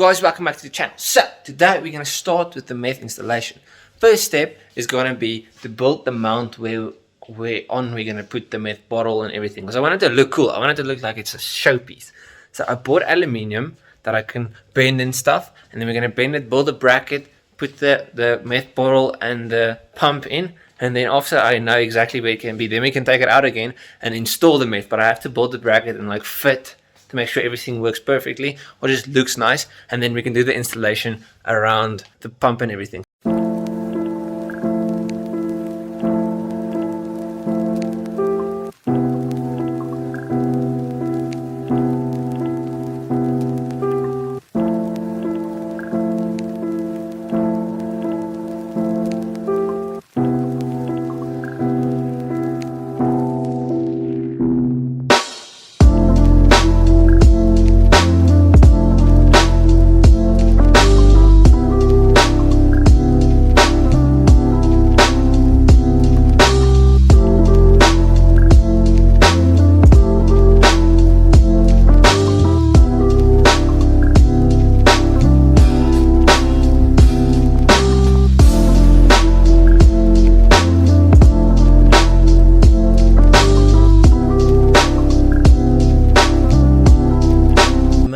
guys, welcome back to the channel. So today we're going to start with the meth installation. First step is going to be to build the mount where we're going to put the meth bottle and everything, because I want it to look cool. I want it to look like it's a showpiece. So I bought aluminium that I can bend and stuff, and then we're going to bend it, build a bracket, put the meth bottle and the pump in, and then after I know exactly where it can be, then we can take it out again and install the meth. But I have to build the bracket and like fit to make sure everything works perfectly or just looks nice, and then we can do the installation around the pump and everything.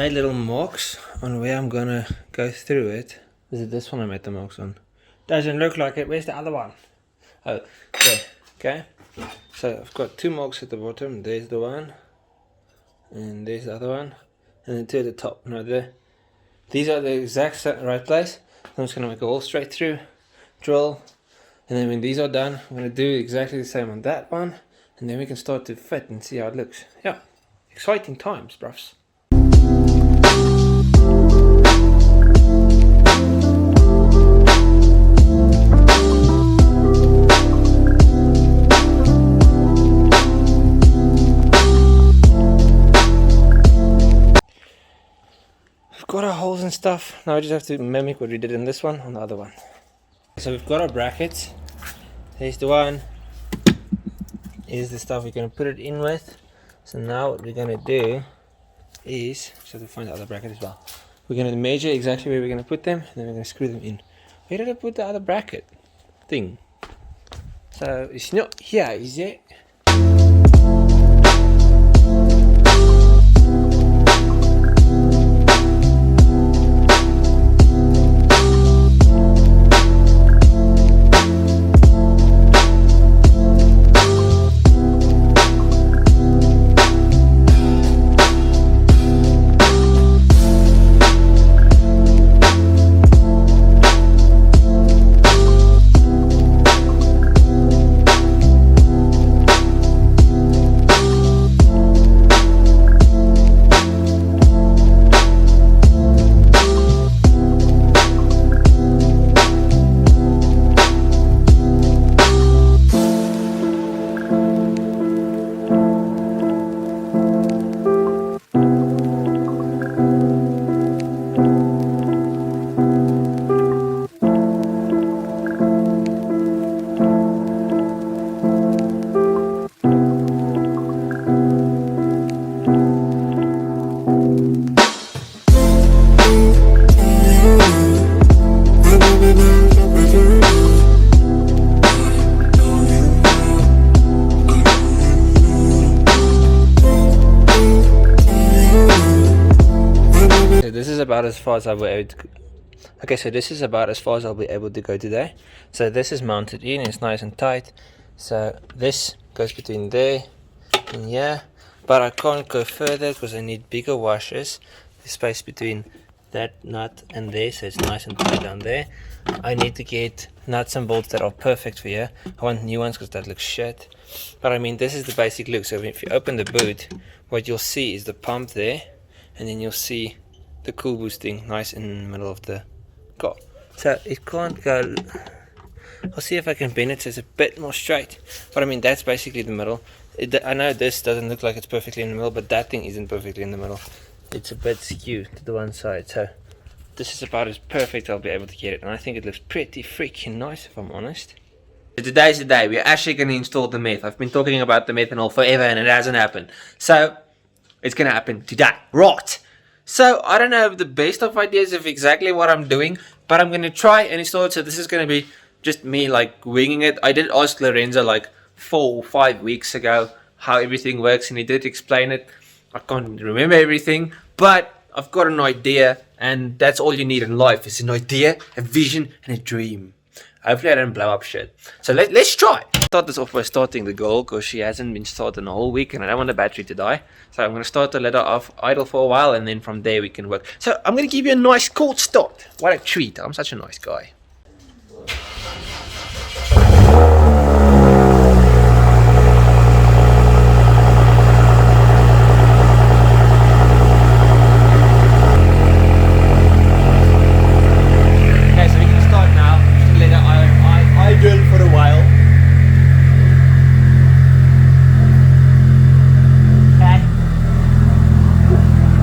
Little marks on where I'm gonna go through it. Is it this one I made the marks on? Doesn't look like it. Where's the other one? Oh, there. Okay, so I've got two marks at the bottom. There's the one, and there's the other one, and then two at the top. No, these are the exact right place. I'm just gonna make a hole straight through, drill, and then when these are done, I'm gonna do exactly the same on that one, and then we can start to fit and see how it looks. Yeah, exciting times, bruv. Got our holes and stuff. Now we just have to mimic what we did in this one on the other one. So we've got our brackets. There's the one. Here's the stuff we're going to put it in with. So now what we're going to do is, just have to find the other bracket as well. We're going to measure exactly where we're going to put them, and then we're going to screw them in. Where did I put the other bracket thing? So it's not here, is it? This is about as far as I'll be able to. Okay, so this is about as far as I'll be able to go today. So this is mounted in, it's nice and tight. So this goes between there and here, but I can't go further because I need bigger washers. The space between that nut and there, so it's nice and tight down there. I need to get nuts and bolts that are perfect for here. I want new ones because that looks shit. But I mean, this is the basic look. So if you open the boot, what you'll see is the pump there, and then you'll see the cool boosting nice in the middle of the car. So it can't go. I'll see if I can bend it so it's a bit more straight. But I mean, that's basically the middle. I know this doesn't look like it's perfectly in the middle, but that thing isn't perfectly in the middle. It's a bit skewed to the one side. So this is about as perfect I'll be able to get it, and I think it looks pretty freaking nice if I'm honest. Today's the day. We're actually going to install the meth. I've been talking about the methanol forever and it hasn't happened. So it's going to happen today. Right. So I don't have the best of ideas of exactly what I'm doing, but I'm going to try and install it. So this is going to be just me like winging it. I did ask Lorenzo like 4 or 5 weeks ago how everything works, and he did explain it. I can't remember everything, but I've got an idea, and that's all you need in life is an idea, a vision, and a dream. Hopefully I don't blow up shit. So let's try. Start this off by starting the girl, because she hasn't been started in a whole week, and I don't want the battery to die. So I'm going to start the let her off idle for a while, and then from there we can work. So I'm going to give you a nice cold start. What a treat. I'm such a nice guy. For a while.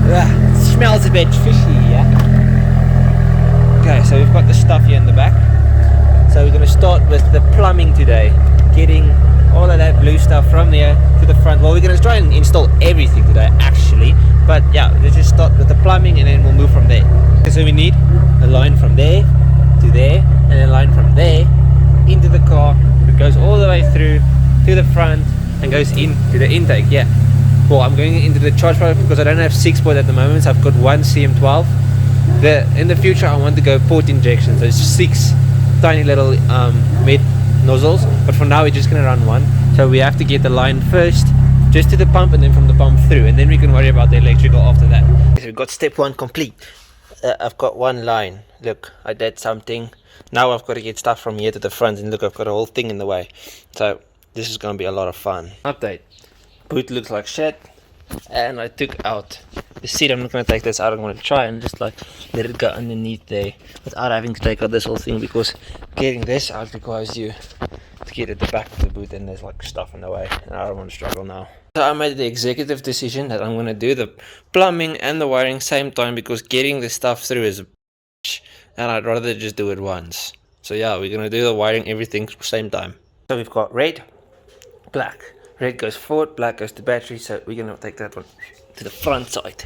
It smells a bit fishy, yeah? Okay, so we've got the stuff here in the back. So we're going to start with the plumbing today. Getting all of that blue stuff from there to the front. Well, we're going to try and install everything today, actually. But yeah, let's just start with the plumbing and then we'll move from there. Okay, so we need a line from there to there, and a line from there into the car. It goes all the way through to the front and goes into the intake. Yeah, well, I'm going into the charge pipe because I don't have 6-port at the moment, so I've got one CM12. In the future I want to go port injection, so it's 6 tiny little med nozzles, but for now we're just going to run one. So we have to get the line first just to the pump, and then from the pump through, and then we can worry about the electrical after that. So we've got step 1 complete. I've got one line. Look, I did something. Now I've got to get stuff from here to the front, and look, I've got a whole thing in the way. So this is going to be a lot of fun. Update. Boot looks like shit, and I took out the seat. I'm not going to take this out. I'm going to try and just like let it go underneath there without having to take out this whole thing, because getting this out requires you to get at the back of the boot, and there's like stuff in the way, and I don't want to struggle now. So I made the executive decision that I'm going to do the plumbing and the wiring same time, because getting the stuff through is a and I'd rather just do it once. So yeah, we're going to do the wiring, everything same time. So we've got red, black. Red goes forward, black goes to battery, so we're going to take that one to the front side.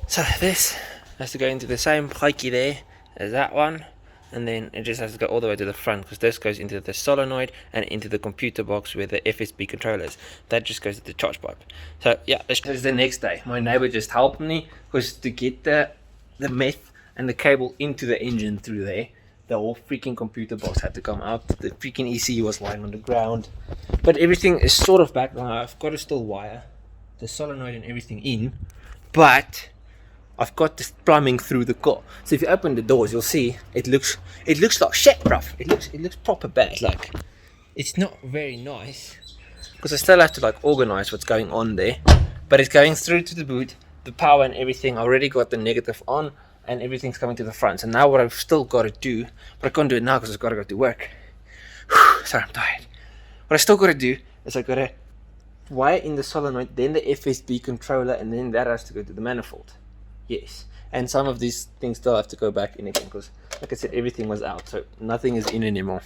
So this has to go into the same pikey there as that one, and then it just has to go all the way to the front, because this goes into the solenoid and into the computer box where the FSB controller is. That just goes to the charge pipe. So yeah, this is the next day. My neighbor just helped me, because to get the meth and the cable into the engine through there, the whole freaking computer box had to come out. The freaking ECU was lying on the ground, but everything is sort of back now. I've got to still wire the solenoid and everything in, but I've got this plumbing through the car. So if you open the doors, you'll see it looks like shit, bruv. It looks proper bad. Like, it's not very nice, because I still have to like organize what's going on there, but it's going through to the boot, the power and everything. I already got the negative on, and everything's coming to the front. So now what I've still got to do, but I can't do it now because I've got to go to work. Sorry, I'm tired. What I still got to do is I got to wire in the solenoid, then the FSB controller, and then that has to go to the manifold. Yes, and some of these things still have to go back in again, because like I said, everything was out, so nothing is in anymore.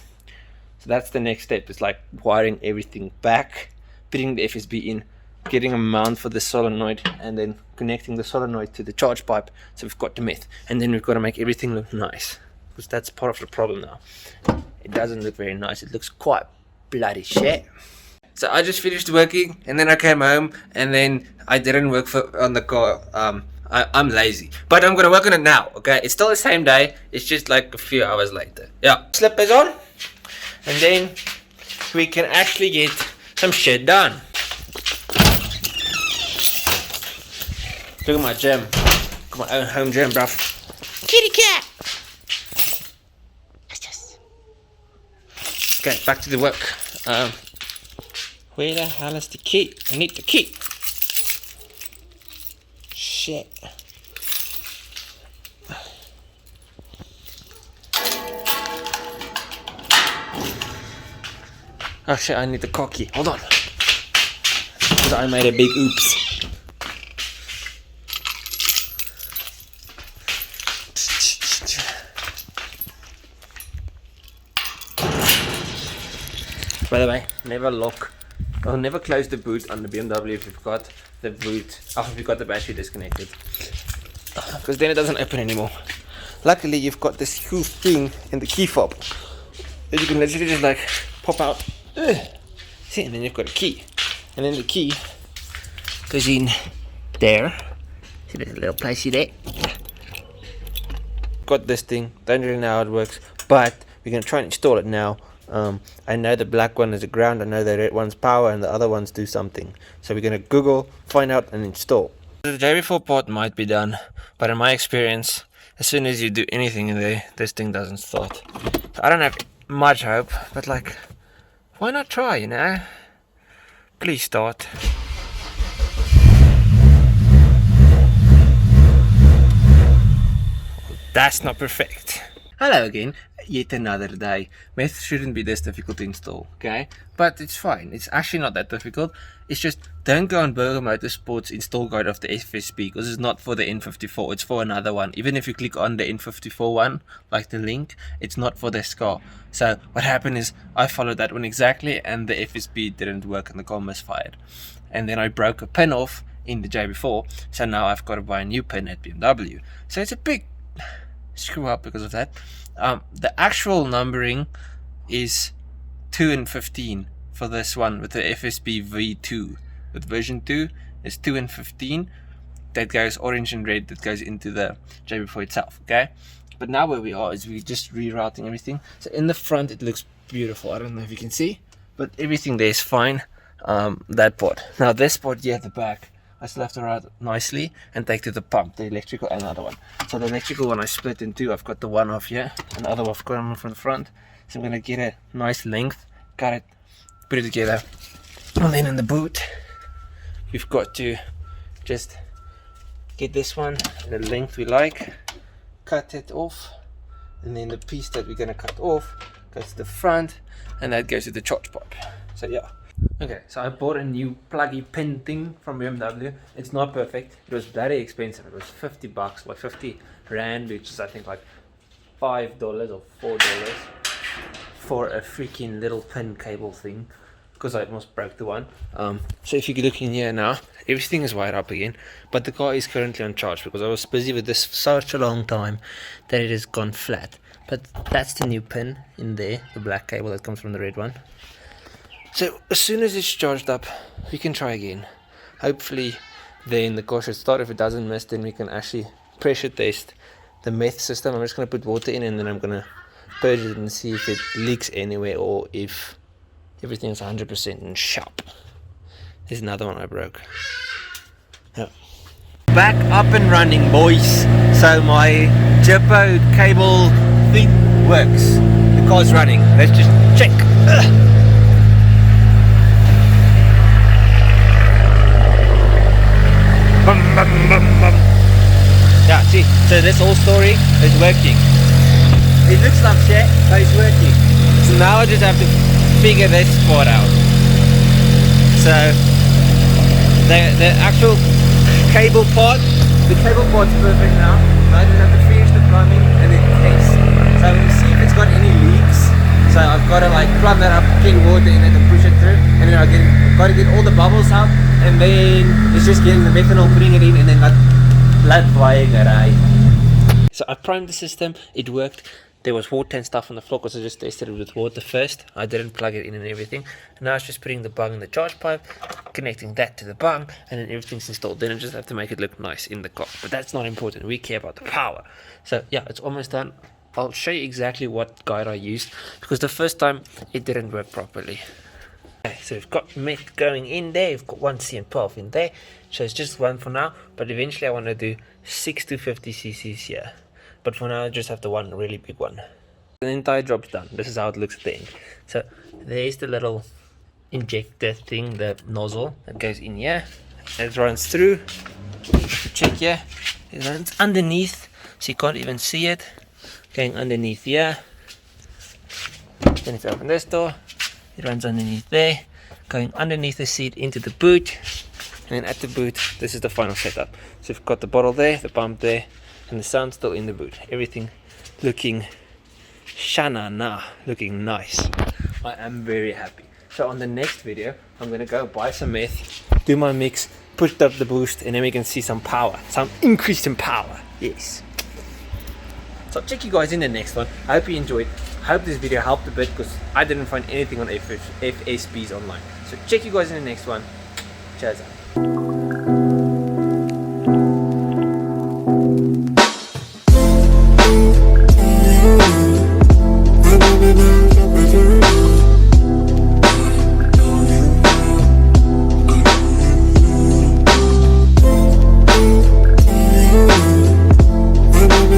So that's the next step. It's like wiring everything back, putting the FSB in, getting a mount for the solenoid, and then connecting the solenoid to the charge pipe. So we've got the meth, and then we've got to make everything look nice, because that's part of the problem now. It doesn't look very nice. It looks quite bloody shit. So I just finished working, and then I came home, and then I didn't work on the car. I'm lazy, but I'm gonna work on it now. Okay, it's still the same day, it's just like a few hours later. Yeah, slippers on, and then we can actually get some shit done. Look at my gym. Got my own home gym, bruv. Kitty cat! Yes. Okay, back to the work. Where the hell is the key? I need the key. Shit. Oh shit, I need the car key. Hold on. Because I made a big oops. By the way, never lock or never close the boot on the BMW if you've got the boot, if you've got the battery disconnected. because then it doesn't open anymore. Luckily you've got this hoof thing in the key fob that you can literally just like pop out. See, and then you've got a key, and then the key goes in there. See, there's a little placey there. Got this thing, don't really know how it works, but we're going to try and install it now. I know the black one is a ground, I know the red one's power, and the other ones do something. So we're going to Google, find out, and install. The JB4 part might be done, but in my experience, as soon as you do anything in there, this thing doesn't start. So I don't have much hope, but like, why not try, you know? Please start. That's not perfect. Hello again, yet another day. Meth shouldn't be this difficult to install, okay? But it's fine, it's actually not that difficult. It's just, don't go on Burger Motorsports install guide of the FSB, because it's not for the N54, it's for another one. Even if you click on the N54 one, like the link, it's not for this car. So what happened is, I followed that one exactly, and the FSB didn't work and the car misfired. And then I broke a pin off in the JB4, so now I've got to buy a new pin at BMW. So it's a big screw up because of that. The actual numbering is 2 and 15 for this one with the FSB V2. With version 2 is 2 and 15. That goes orange and red, that goes into the JB4 itself, okay? But now where we are is we're just rerouting everything. So in the front it looks beautiful. I don't know if you can see, but everything there is fine. That part. Now this part here at the back, I still have to route nicely and take to the pump, the electrical and the other one. So the electrical one I split in two. I've got the one off here and the other one I've got on from the front. So I'm going to get a nice length, cut it, put it together. And then in the boot, we've got to just get this one, the length we like, cut it off. And then the piece that we're going to cut off goes to the front, and that goes to the charge pipe. So yeah. Okay, so I bought a new pluggy pin thing from BMW. It's not perfect. It was very expensive. It was $50, like 50 Rand, which is I think like $5 or $4 for a freaking little pin cable thing, because I almost broke the one. So if you look in here now, everything is wired up again, but the car is currently on charge because I was busy with this for such a long time that it has gone flat. But that's the new pin in there, the black cable that comes from the red one. So as soon as it's charged up, we can try again. Hopefully then the car should start. If it doesn't miss, then we can actually pressure test the meth system. I'm just going to put water in and then I'm going to purge it and see if it leaks anywhere or if everything's 100% in sharp. There's another one I broke. Yeah. Back up and running, boys. So my Jippo cable thing works. The car's running. Let's just check. Bum, bum, bum, bum. Yeah, see, so this whole story is working. It looks like shit, but it's working. So now I just have to figure this part out. So the actual cable part, the cable part's perfect now. I just have to finish the plumbing and then test. So we see if it's got any leaks. So I've got to like plumb that up, clean water in it and push it through, and then I've got to get all the bubbles out, and then it's just getting the methanol, putting it in, and then blood flying around. So I primed the system, it worked. There was water and stuff on the floor because I just tested it with water first. I didn't plug it in and everything. Now it's just putting the bung in the charge pipe, connecting that to the bung, and then everything's installed. Then I just have to make it look nice in the car. But that's not important. We care about the power. So yeah, it's almost done. I'll show you exactly what guide I used, because the first time it didn't work properly. Okay, so we've got meth going in there, we've got 1 CM12 in there, so it's just one for now, but eventually I want to do 6 to 50 cc's here. But for now I just have the one really big one. The entire job's done. This is how it looks at the end. So there's the little injector thing, the nozzle that goes in here. It runs through. Check here. It runs underneath, so you can't even see it. Going underneath here. Then if you open this door, it runs underneath there, going underneath the seat into the boot, and then at the boot, this is the final setup. So we've got the bottle there, the pump there, and the sound still in the boot. Everything looking shanana, looking nice. I am very happy. So on the next video, I'm going to go buy some meth, do my mix, pushed up the boost, and then we can see some power, some increase in power. Yes. So I'll check you guys in the next one. I hope you enjoyed. I hope this video helped a bit, because I didn't find anything on FSBs online. So check you guys in the next one. Cheers out.